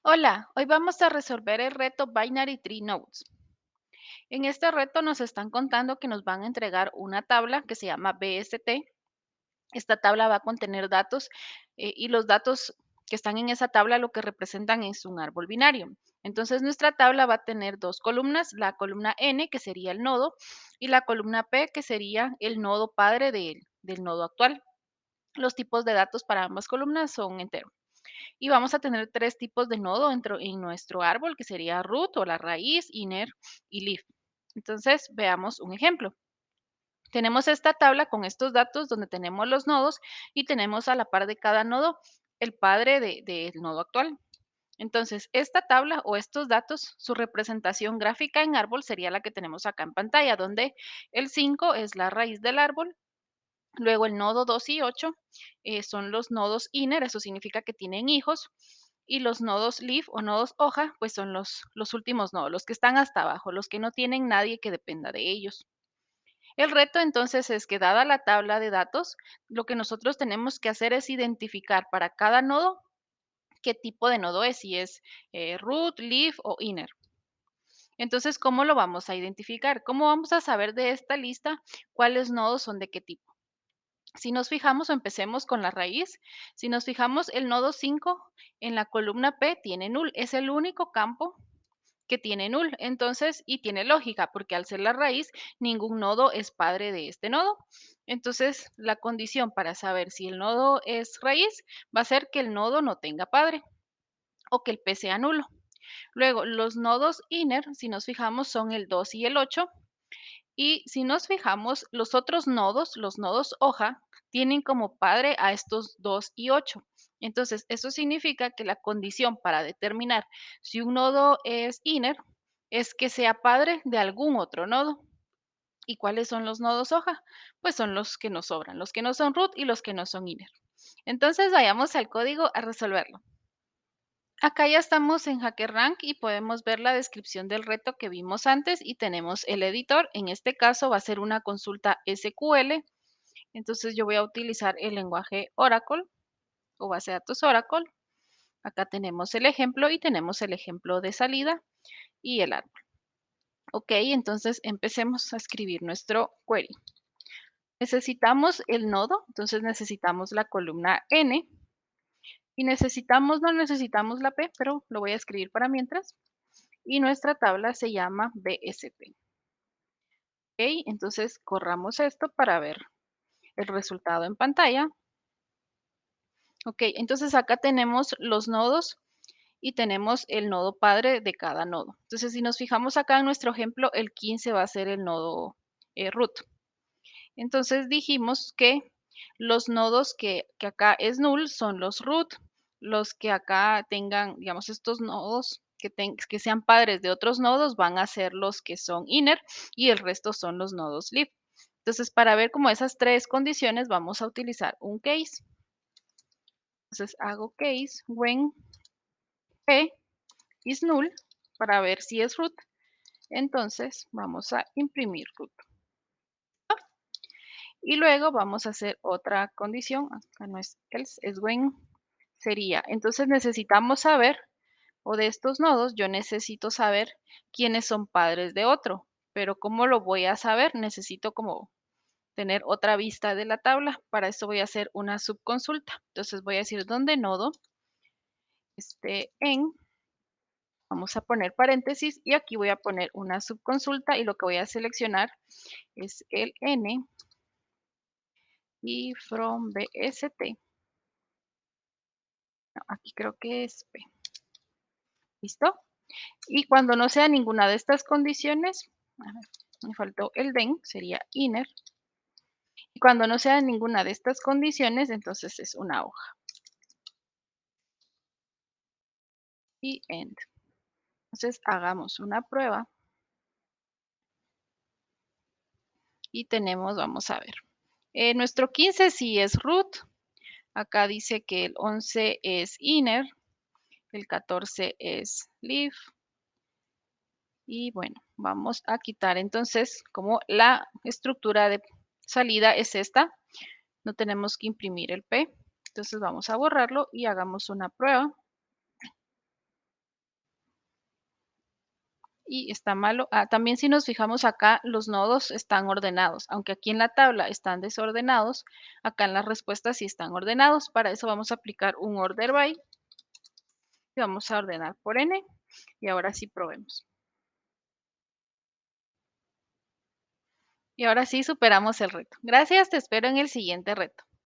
Hola, hoy vamos a resolver el reto Binary Tree Nodes. En este reto nos están contando que nos van a entregar una tabla que se llama BST. Esta tabla va a contener datos y los datos que están en esa tabla lo que representan es un árbol binario. Entonces nuestra tabla va a tener dos columnas, la columna N que sería el nodo y la columna P que sería el nodo padre del nodo actual. Los tipos de datos para ambas columnas son enteros. Y vamos a tener tres tipos de nodo en nuestro árbol, que sería root o la raíz, inner y leaf. Entonces, veamos un ejemplo. Tenemos esta tabla con estos datos donde tenemos los nodos y tenemos a la par de cada nodo el padre del nodo actual. Entonces, esta tabla o estos datos, su representación gráfica en árbol sería la que tenemos acá en pantalla, donde el 5 es la raíz del árbol. Luego el nodo 2 y 8 son los nodos inner, eso significa que tienen hijos. Y los nodos leaf o nodos hoja, pues son los últimos nodos, los que están hasta abajo, los que no tienen nadie que dependa de ellos. El reto entonces es que dada la tabla de datos, lo que nosotros tenemos que hacer es identificar para cada nodo qué tipo de nodo es, si es root, leaf o inner. Entonces, ¿cómo lo vamos a identificar? ¿Cómo vamos a saber de esta lista cuáles nodos son de qué tipo? Si nos fijamos, o empecemos con la raíz. Si nos fijamos, el nodo 5 en la columna P tiene null. Es el único campo que tiene null. Entonces, y tiene lógica, porque al ser la raíz, ningún nodo es padre de este nodo. Entonces, la condición para saber si el nodo es raíz va a ser que el nodo no tenga padre o que el P sea nulo. Luego, los nodos inner, si nos fijamos, son el 2 y el 8. Y si nos fijamos, los otros nodos, los nodos hoja, tienen como padre a estos 2 y 8. Entonces, eso significa que la condición para determinar si un nodo es inner es que sea padre de algún otro nodo. ¿Y cuáles son los nodos hoja? Pues son los que nos sobran, los que no son root y los que no son inner. Entonces, vayamos al código a resolverlo. Acá ya estamos en HackerRank y podemos ver la descripción del reto que vimos antes y tenemos el editor. En este caso va a ser una consulta SQL. Entonces yo voy a utilizar el lenguaje Oracle o base de datos Oracle. Acá tenemos el ejemplo y tenemos el ejemplo de salida y el árbol. Ok, entonces empecemos a escribir nuestro query. Necesitamos el nodo, entonces necesitamos la columna N y no necesitamos la P, pero lo voy a escribir para mientras. Y nuestra tabla se llama BST. Ok, entonces corramos esto para ver el resultado en pantalla. Ok, entonces acá tenemos los nodos y tenemos el nodo padre de cada nodo. Entonces, si nos fijamos acá en nuestro ejemplo, el 15 va a ser el nodo root. Entonces dijimos que los nodos que acá es null son los root, los que acá tengan, digamos, estos nodos que sean padres de otros nodos van a ser los que son inner y el resto son los nodos leaf. Entonces, para ver como esas tres condiciones, vamos a utilizar un case. Entonces, hago case when p is null para ver si es root. Entonces, vamos a imprimir root. Y luego vamos a hacer otra condición, acá no es else, es when sería. Entonces necesitamos saber, o de estos nodos, yo necesito saber quiénes son padres de otro. Pero ¿cómo lo voy a saber? Necesito como tener otra vista de la tabla. Para eso voy a hacer una subconsulta. Entonces voy a decir donde nodo vamos a poner paréntesis y aquí voy a poner una subconsulta y lo que voy a seleccionar es el n y from BST. No, aquí creo que es P. ¿Listo? Y cuando no sea ninguna de estas condiciones, a ver, me faltó el then, sería inner. Y cuando no sea ninguna de estas condiciones, entonces es una hoja. Y end. Entonces hagamos una prueba. Y tenemos, vamos a ver. Nuestro 15 sí es root. Acá dice que el 11 es inner. El 14 es leaf. Y bueno, vamos a quitar entonces como la estructura de salida es esta. No tenemos que imprimir el P. Entonces vamos a borrarlo y hagamos una prueba. y está malo. También si nos fijamos acá, los nodos están ordenados, aunque aquí en la tabla están desordenados, acá en las respuestas sí están ordenados. Para eso vamos a aplicar un order by y vamos a ordenar por n. Y ahora sí probemos. Y ahora sí superamos el reto. Gracias, te espero en el siguiente reto.